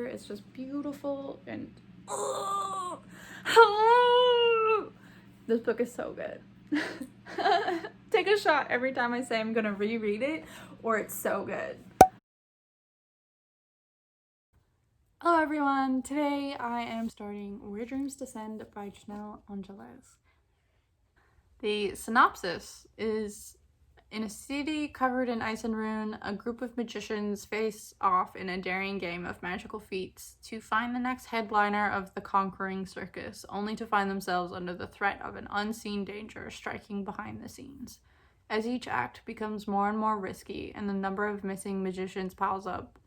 is just beautiful and this book is so good. Take a shot every time I say I'm gonna reread it, or it's so good. Hello everyone, today I am starting Where Dreams Descend by Janelle Angeles. The synopsis is: in a city covered in ice and ruin, a group of magicians face off in a daring game of magical feats to find the next headliner of the conquering circus, only to find themselves under the threat of an unseen danger striking behind the scenes. As each act becomes more and more risky and the number of missing magicians piles up,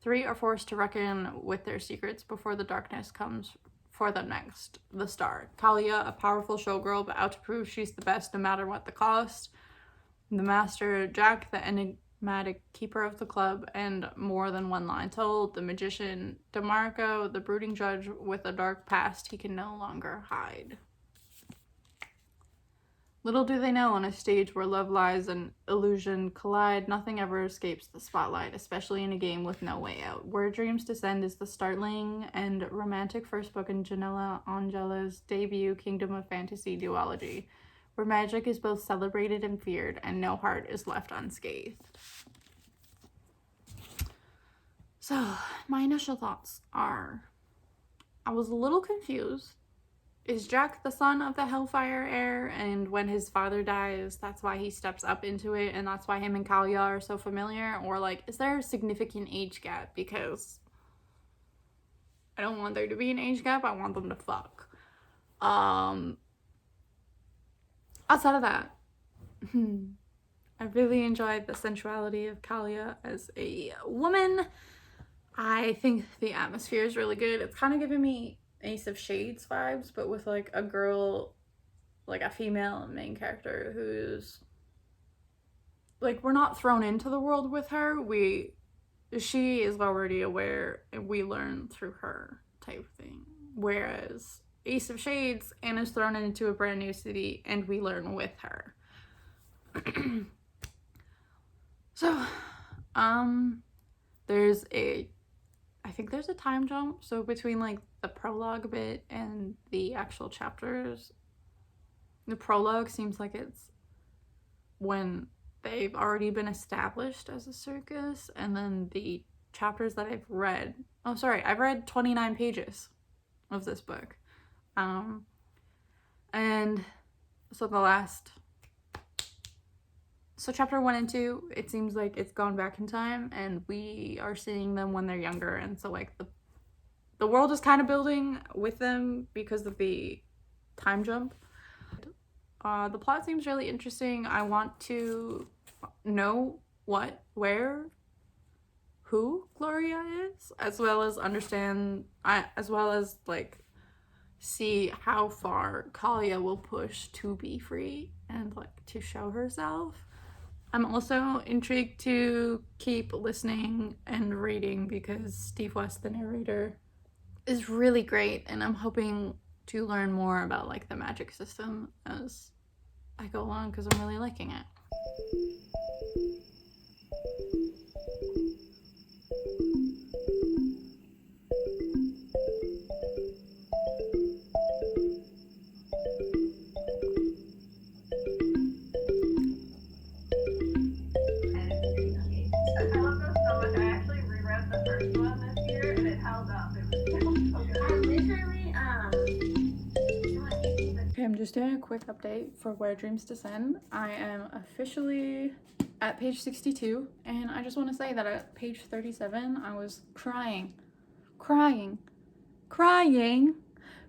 3 are forced to reckon with their secrets before the darkness comes for them next. The star, Kalia, a powerful showgirl but out to prove she's the best no matter what the cost. The master, Jack, the enigmatic keeper of the club, and more than one line told. The magician, DeMarco, the brooding judge with a dark past he can no longer hide. Little do they know, on a stage where love lies and illusion collide, nothing ever escapes the spotlight, especially in a game with no way out. Where Dreams Descend is the startling and romantic first book in Janelle Angeles' debut Kingdom of Fantasy duology, where magic is both celebrated and feared, and no heart is left unscathed. So, my initial thoughts are, I was a little confused. Is Jack the son of the Hellfire heir, and when his father dies, that's why he steps up into it, and that's why him and Kalia are so familiar? Or, like, is there a significant age gap? Because I don't want there to be an age gap, I want them to fuck. Outside of that, I really enjoyed the sensuality of Kalia as a woman. I think the atmosphere is really good. It's kind of giving me Ace of Shades vibes, but with like a girl, like a female main character who's like, we're not thrown into the world with her. She is already aware and we learn through her type thing. Whereas Ace of Shades, Anna's thrown into a brand new city and we learn with her. So, I think there's a time jump. So between like the prologue bit and the actual chapters, the prologue seems like it's when they've already been established as a circus, and then the chapters that I've read, I've read 29 pages of this book. And so chapter 1 and 2, it seems like it's gone back in time and we are seeing them when they're younger, and so like the world is kind of building with them because of the time jump. The plot seems really interesting. I want to know who Gloria is, as well as like see how far Kalia will push to be free and like to show herself. I'm also intrigued to keep listening and reading because Steve West, the narrator, is really great, and I'm hoping to learn more about like the magic system as I go along because I'm really liking it. I'm just doing a quick update for Where Dreams Descend. I am officially at page 62, and I just want to say that at page 37, I was crying,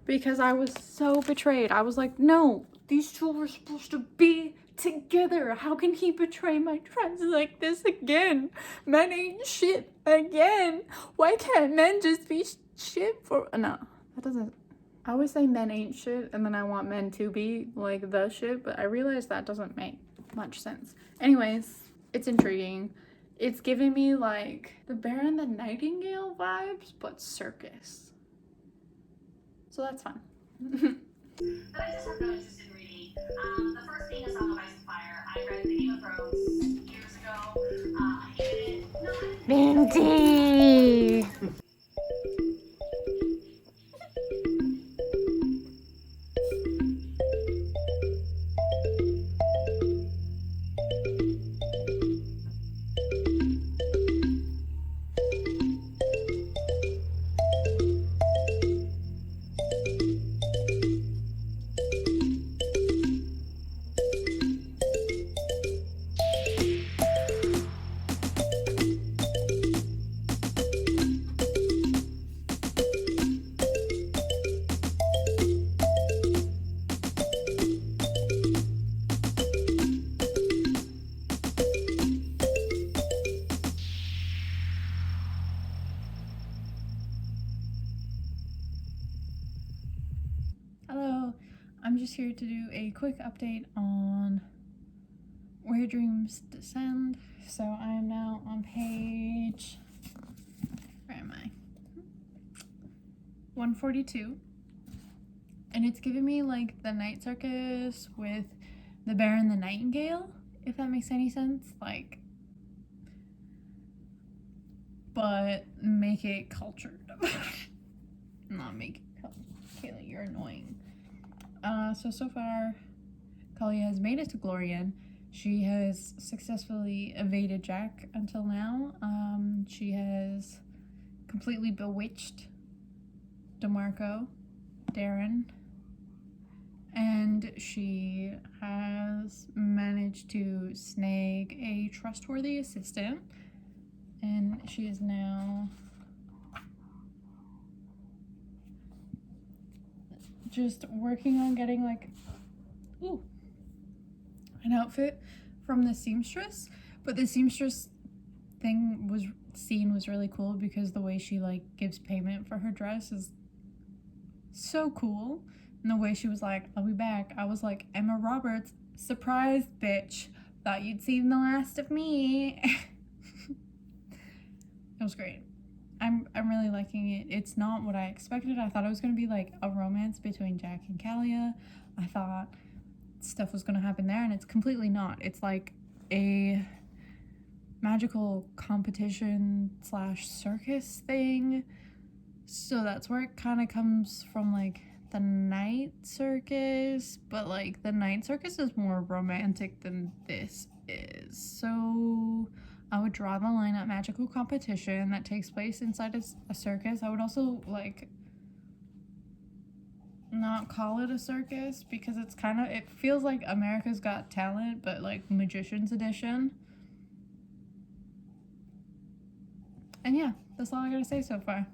because I was so betrayed. I was like, no, these two were supposed to be together. How can he betray my trust like this again? Men ain't shit again. Why can't men just be shit for... No, that doesn't... I always say men ain't shit, and then I want men to be like the shit, but I realize that doesn't make much sense. Anyways, it's intriguing. It's giving me like the Bear and the Nightingale vibes, but circus. So that's fun. But I just have no interest in reading. The first being A Song of Ice and Fire. I read The Game of Thrones years ago. I hated it. No, I didn't. Minty! I'm just here to do a quick update on Where Dreams Descend. So I am now on page, where am I? 142. And it's giving me like the night circus with the bear and the nightingale, if that makes any sense. Like, but make it cultured. Not make it cultured. Kayla, you're annoying. So far, Kalia has made it to Glorian. She has successfully evaded Jack until now. She has completely bewitched DeMarco, Darren, and she has managed to snag a trustworthy assistant, and she is now just working on getting like an outfit from the seamstress. But the seamstress scene was really cool because the way she like gives payment for her dress is so cool. And the way she was like, I'll be back. I was like, Emma Roberts, surprise, bitch. Thought you'd seen the last of me. It was great. I'm really liking it. It's not what I expected. I thought it was going to be like a romance between Jack and Kalia. I thought stuff was going to happen there, and it's completely not. It's like a magical competition / circus thing. So that's where it kind of comes from, like the night circus, but like the night circus is more romantic than this is. So I would draw the line at magical competition that takes place inside a circus. I would also like not call it a circus because it's kind of, it feels like America's Got Talent, but like Magician's Edition. And yeah, that's all I gotta say so far.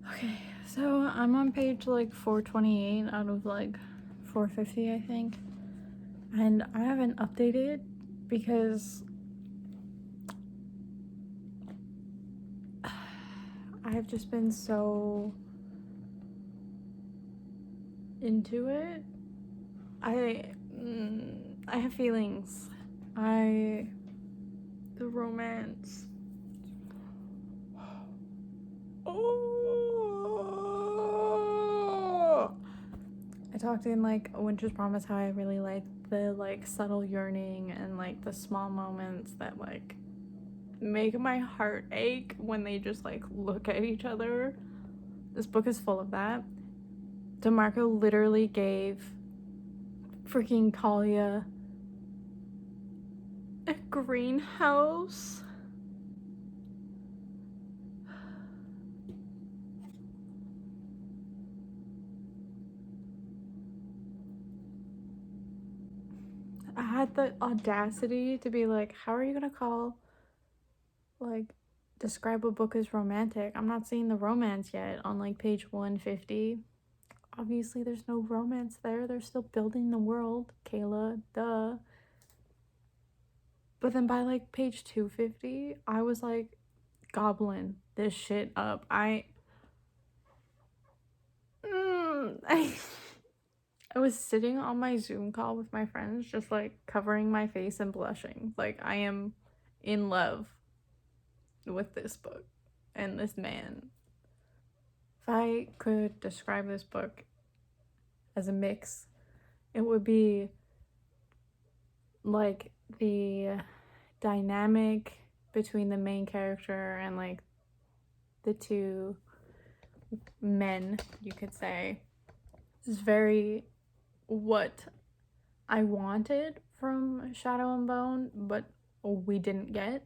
Okay, so I'm on page like 428 out of like 450, I think. And I haven't updated because I've just been so into it. I have feelings. The romance. I talked in like A Winter's Promise how I really like the like subtle yearning and like the small moments that like make my heart ache when they just like look at each other. This book is full of that. DeMarco literally gave freaking Kalia a greenhouse. I had the audacity to be like, how are you gonna describe a book as romantic? I'm not seeing the romance yet on like page 150. obviously there's no romance there. They're still building the world. Kayla, duh. But then by like page 250, I was like gobbling this shit up. I was sitting on my Zoom call with my friends, just like covering my face and blushing. Like, I am in love with this book and this man. If I could describe this book as a mix, it would be like the dynamic between the main character and like the two men, you could say, is very what I wanted from Shadow and Bone, but we didn't get.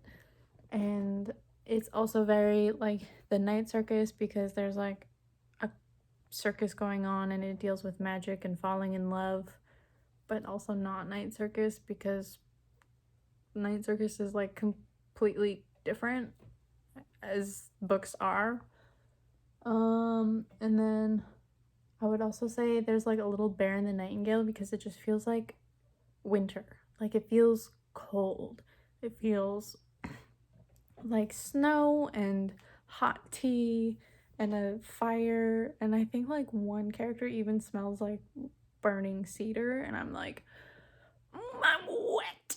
And it's also very like the Night Circus, because there's like a circus going on and it deals with magic and falling in love, but also not Night Circus, because Night Circus is like completely different as books are. And then I would also say there's like a little Bear in the Nightingale, because it just feels like winter. Like, it feels cold. It feels like snow and hot tea and a fire, and I think like one character even smells like burning cedar, and I'm like, I'm wet.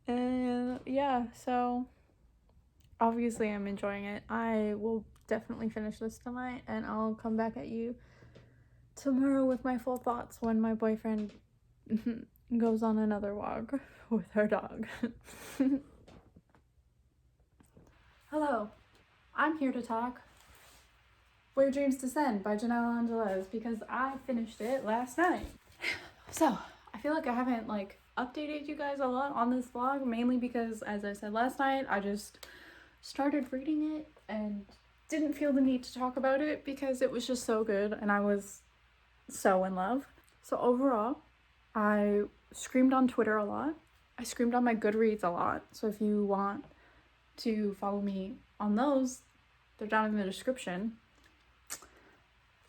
And yeah, so obviously I'm enjoying it. I will definitely finish this tonight, and I'll come back at you tomorrow with my full thoughts when my boyfriend goes on another walk with her dog. Hello, I'm here to talk Where Dreams Descend by Janelle Angeles, because I finished it last night. So I feel like I haven't like updated you guys a lot on this vlog, mainly because, as I said last night, I just started reading it and didn't feel the need to talk about it because it was just so good and I was so in love. So overall, I screamed on Twitter a lot. I screamed on my Goodreads a lot. So if you want to follow me on those, they're down in the description.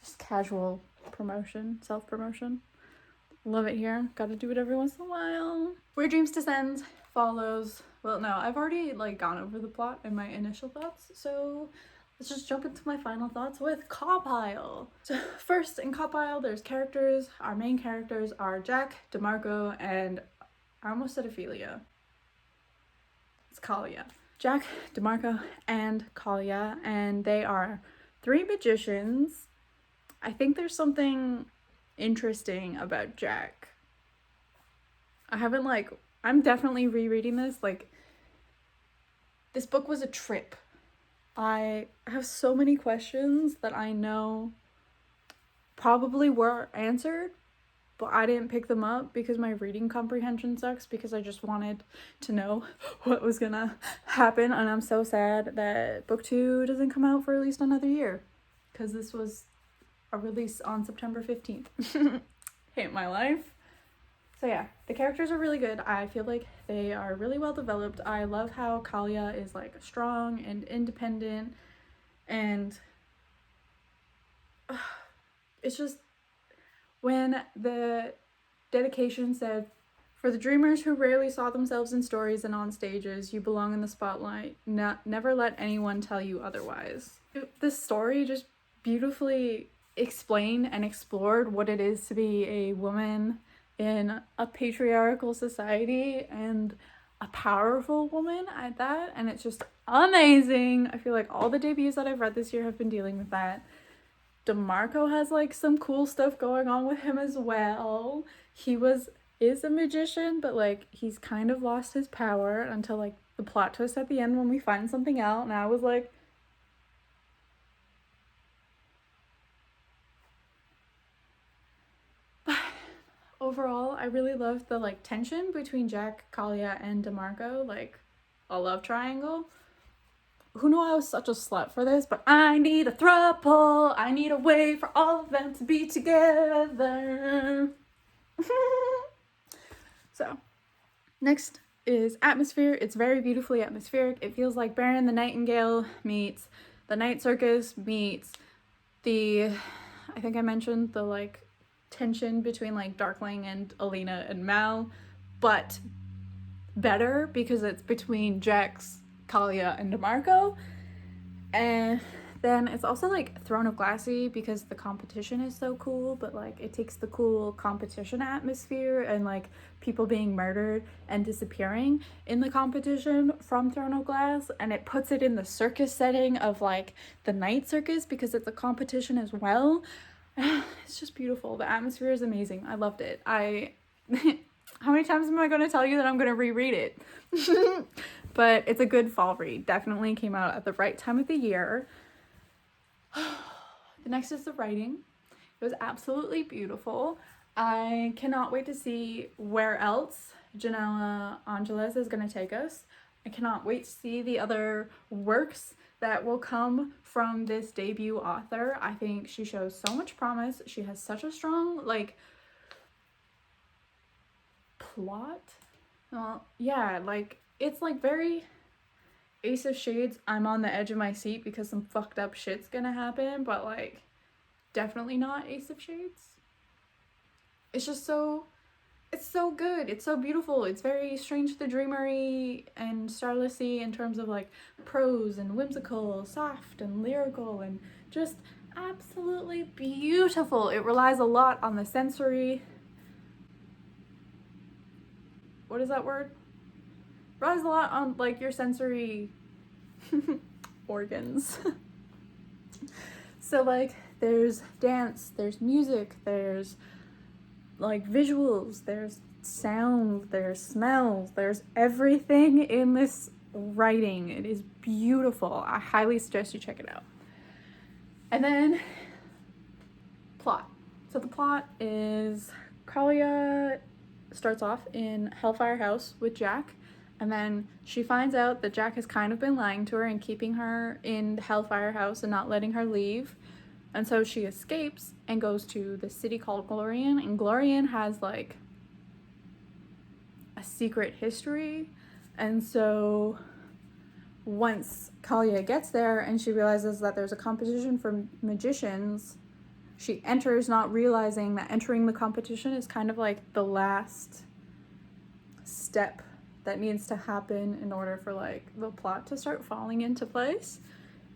Just casual promotion, self-promotion. Love it here. Gotta do it every once in a while. Where Dreams Descend follows, well, no, I've already like gone over the plot and my initial thoughts, so let's just jump into my final thoughts with Cawpile. So first, in Cawpile, there's characters. Our main characters are Jack, DeMarco, and I almost said Ophelia. It's Kalia. Jack, DeMarco, and Kalia, and they are 3 magicians. I think there's something interesting about Jack. I'm definitely rereading this. Like, this book was a trip. I have so many questions that I know probably were answered, but I didn't pick them up because my reading comprehension sucks, because I just wanted to know what was gonna happen, and I'm so sad that book 2 doesn't come out for at least another year, because this was a release on September 15th. Hate my life. So yeah, the characters are really good. I feel like they are really well developed. I love how Kalia is like strong and independent, and it's just, when the dedication said, "For the dreamers who rarely saw themselves in stories and on stages, you belong in the spotlight. Never let anyone tell you otherwise." This story just beautifully explained and explored what it is to be a woman in a patriarchal society, and a powerful woman at that, and it's just amazing. I feel like all the debuts that I've read this year have been dealing with that. DeMarco has like some cool stuff going on with him as well. He is a magician, but like he's kind of lost his power until like the plot twist at the end when we find something out, and I was like, overall, I really loved the like tension between Jack, Kalia, and DeMarco, like a love triangle. Who knew I was such a slut for this? But I need a throuple. I need a way for all of them to be together. So, next is atmosphere. It's very beautifully atmospheric. It feels like Baron the Nightingale meets the Night Circus meets I think I mentioned the like tension between like Darkling and Alina and Mal, but better because it's between Jax, Kalia, and DeMarco. And then it's also like Throne of Glassy because the competition is so cool, but like it takes the cool competition atmosphere and like people being murdered and disappearing in the competition from Throne of Glass, and it puts it in the circus setting of like the night circus because it's a competition as well. It's just beautiful. The atmosphere is amazing. I loved it. How many times am I going to tell you that I'm going to reread it? But it's a good fall read. Definitely came out at the right time of the year. The next is the writing. It was absolutely beautiful. I cannot wait to see where else Janella Angeles is going to take us. I cannot wait to see the other works that will come from this debut author. I think she shows so much promise. She has such a strong, like, plot. Well, yeah, like, it's, like, very Ace of Shades, I'm on the edge of my seat because some fucked up shit's gonna happen, but, like, definitely not Ace of Shades. It's just so... It's so good. It's so beautiful. It's very Strange the Dreamery and Starlessy in terms of like prose and whimsical, soft and lyrical, and just absolutely beautiful. It relies a lot on the sensory... What is that word? Relies a lot on like your sensory organs. So like there's dance, there's music, there's like visuals, there's sound, there's smells, there's everything in this writing. It is beautiful. I highly suggest you check it out. And then plot. So the plot is Kalia starts off in Hellfire House with Jack, and then she finds out that Jack has kind of been lying to her and keeping her in the Hellfire House and not letting her leave. And so she escapes and goes to the city called Glorian, and Glorian has like a secret history. And so once Kalia gets there and she realizes that there's a competition for magicians, she enters not realizing that entering the competition is kind of like the last step that needs to happen in order for like the plot to start falling into place.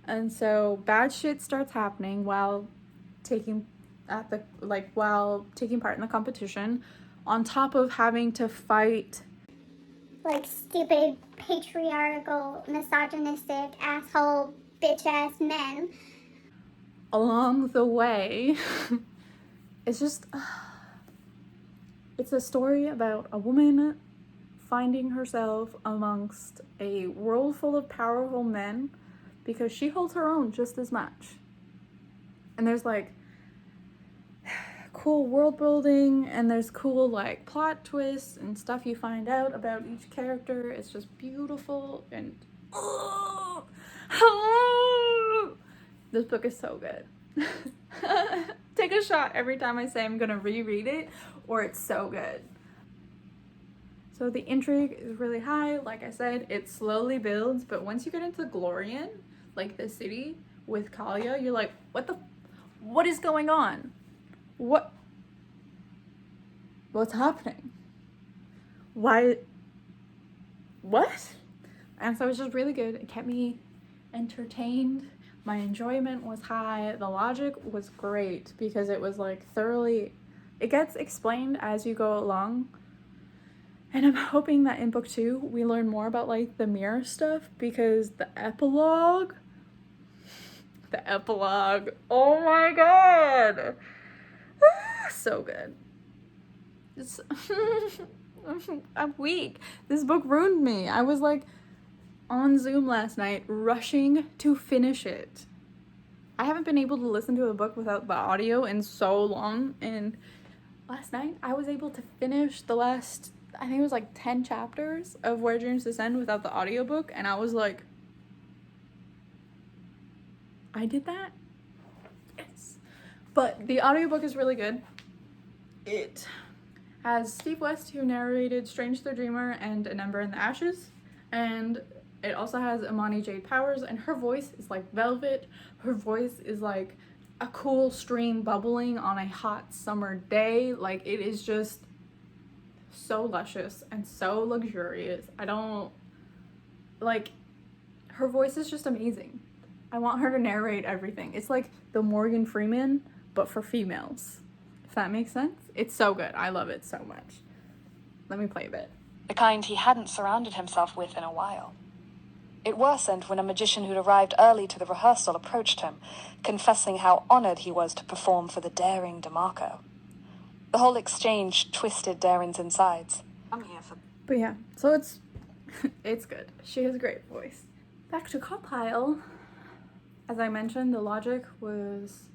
And so bad shit starts happening while taking part in the competition, on top of having to fight like stupid patriarchal misogynistic asshole bitch ass men along the way. It's just it's a story about a woman finding herself amongst a world full of powerful men because she holds her own just as much. And there's like cool world building, and there's cool like plot twists and stuff you find out about each character. It's just beautiful, and this book is so good. Take a shot every time I say I'm gonna reread it, or it's so good. So the intrigue is really high. Like I said, it slowly builds, but once you get into Glorian, like the city with Kalia, you're like, what is going on? What's happening? Why? What? And so it's just really good. It kept me entertained. My enjoyment was high. The logic was great because it was like thoroughly, it gets explained as you go along. And I'm hoping that in book 2 we learn more about like the mirror stuff, because the epilogue, oh my god, so good. It's I'm weak. This book ruined me. I was like on Zoom last night rushing to finish it. I haven't been able to listen to a book without the audio in so long, and last night I was able to finish the last, I think it was like 10 chapters of Where Dreams Descend without the audiobook, and I was like, I did that? Yes. But the audiobook is really good. It has Steve West, who narrated Strange the Dreamer and An Ember in the Ashes, and it also has Imani Jade Powers, and her voice is like velvet. Her voice is like a cool stream bubbling on a hot summer day. Like, it is just so luscious and so luxurious. I don't, like, her voice is just amazing. I want her to narrate everything. It's like the Morgan Freeman, but for females. If that makes sense. It's so good. I love it so much. Let me play a bit. The kind he hadn't surrounded himself with in a while. It worsened when a magician who'd arrived early to the rehearsal approached him, confessing how honored he was to perform for the daring DeMarco. The whole exchange twisted Darren's insides. I'm here for... But yeah, so it's it's good. She has a great voice. Back to Carlisle. As I mentioned, the logic was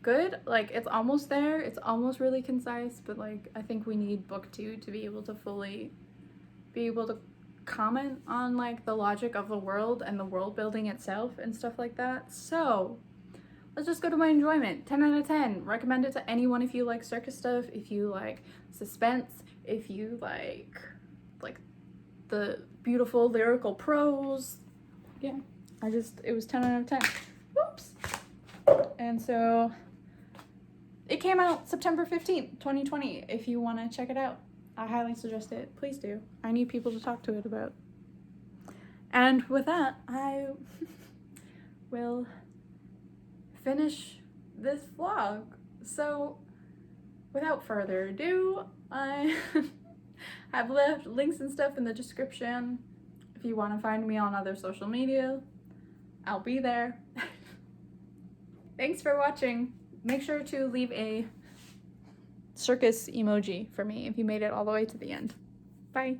good. Like, it's almost there. It's almost really concise, but like, I think we need book 2 to be able to fully be able to comment on like the logic of the world and the world building itself and stuff like that. So let's just go to my enjoyment. 10 out of 10. Recommend it to anyone if you like circus stuff, if you like suspense, if you like the beautiful lyrical prose. Yeah, it was 10 out of 10. Whoops. And so it came out September 15th, 2020. If you want to check it out, I highly suggest it. Please do. I need people to talk to it about. And with that, I will finish this vlog. So without further ado, I have left links and stuff in the description. If you want to find me on other social media, I'll be there. Thanks for watching. Make sure to leave a circus emoji for me if you made it all the way to the end. Bye.